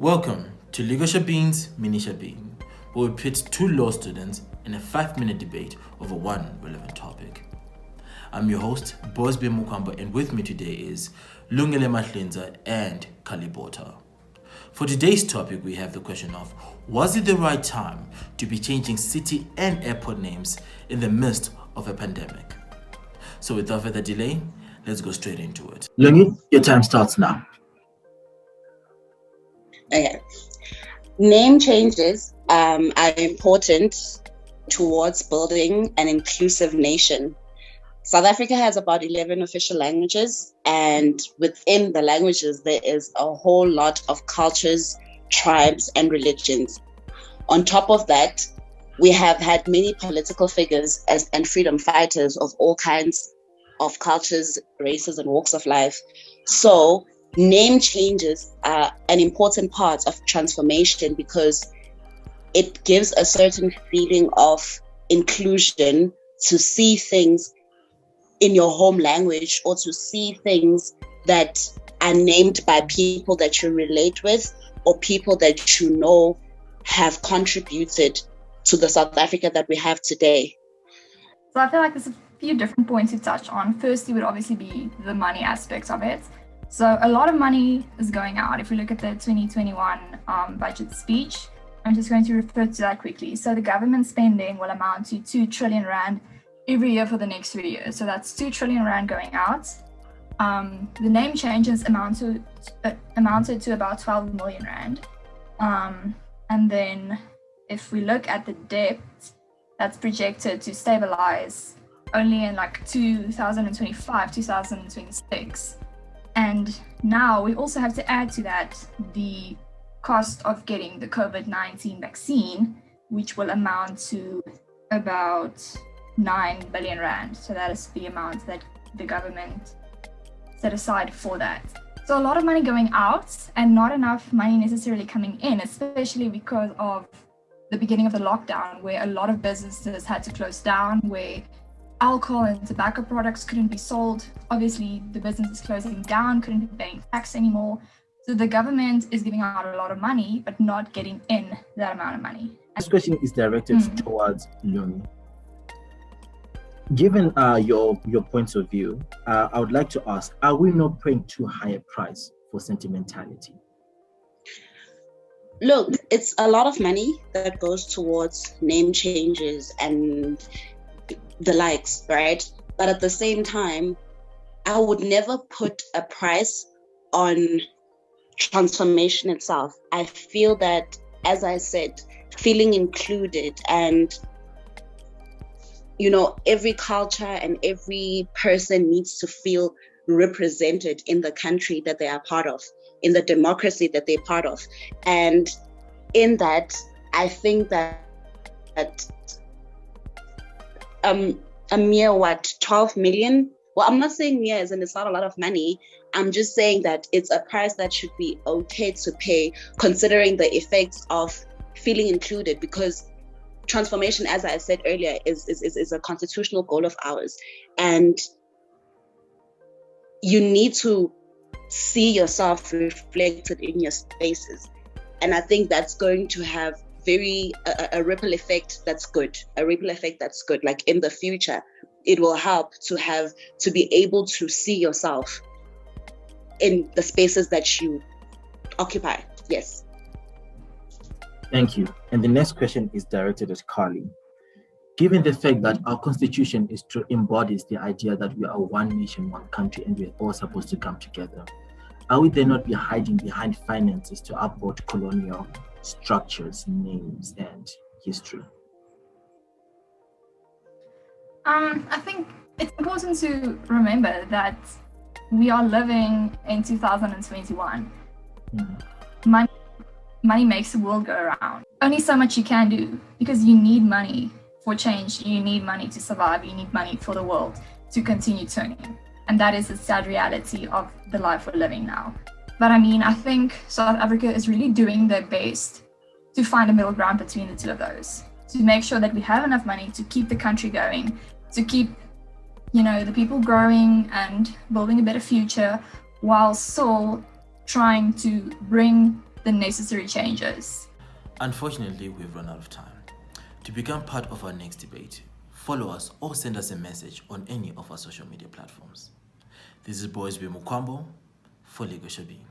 Welcome to Legal Shebeen's Mini Shebeen, where we pit two law students in a 5-minute debate over one relevant topic. I'm your host, Bosbe Mukwamba, and with me today is Lungile Mahlinza and Kalibota. For today's topic, we have the question of, was it the right time to be changing city and airport names in the midst of a pandemic? So without further delay, let's go straight into it. Lungi, your time starts now. Okay. Name changes are important towards building an inclusive nation. South Africa has about 11 official languages, and within the languages, there is a whole lot of cultures, tribes, and religions. On top of that, we have had many political figures and freedom fighters of all kinds of cultures, races, and walks of life. So name changes are an important part of transformation because it gives a certain feeling of inclusion to see things in your home language or to see things that are named by people that you relate with or people that you know have contributed to the South Africa that we have today. So I feel like there's a few different points to touch on. Firstly would obviously be the money aspects of it. So a lot of money is going out. If we look at the 2021 budget speech, I'm just going to refer to that quickly. So the government spending will amount to 2 trillion rand every year for the next 3 years. So that's 2 trillion rand going out. The name changes amounted to about 12 million rand. And then if we look at the debt, that's projected to stabilize only in like 2025, 2026. And now we also have to add to that the cost of getting the COVID-19 vaccine, which will amount to about 9 billion rand. So that is the amount that the government set aside for that. So a lot of money going out and not enough money necessarily coming in, especially because of the beginning of the lockdown, where a lot of businesses had to close down, where alcohol and tobacco products couldn't be sold. Obviously, the business is closing down, couldn't be paying tax anymore. So the government is giving out a lot of money, but not getting in that amount of money. This question is directed towards Lungi. Given your points of view, I would like to ask, are we not paying too high a price for sentimentality? Look, it's a lot of money that goes towards name changes and the likes, right? But at the same time, I would never put a price on transformation itself. I feel that, as I said, feeling included and, every culture and every person needs to feel represented in the country that they are part of, in the democracy that they're part of. And in that, I think that a mere 12 million. Well, I'm not saying mere as in it's not a lot of money. I'm just saying that it's a price that should be okay to pay, considering the effects of feeling included, because transformation, as I said earlier, is a constitutional goal of ours. And you need to see yourself reflected in your spaces. And I think that's going to have a ripple effect that's good. Like in the future, it will help to be able to see yourself in the spaces that you occupy. Yes. Thank you. And the next question is directed at Carly. Given the fact that our constitution embodies the idea that we are one nation, one country, and we're all supposed to come together, are we then not be hiding behind finances to uphold colonial structures, names, and history? I think it's important to remember that we are living in 2021. Money makes the world go around. Only so much you can do, because you need money for change. You need money to survive. You need money for the world to continue turning. And that is the sad reality of the life we're living now. But I think South Africa is really doing their best to find a middle ground between the two of those, to make sure that we have enough money to keep the country going, to keep, the people growing and building a better future, while still trying to bring the necessary changes. Unfortunately, we've run out of time. To become part of our next debate, follow us or send us a message on any of our social media platforms. This is Boys Be Mukwambo for Lego Shebeen.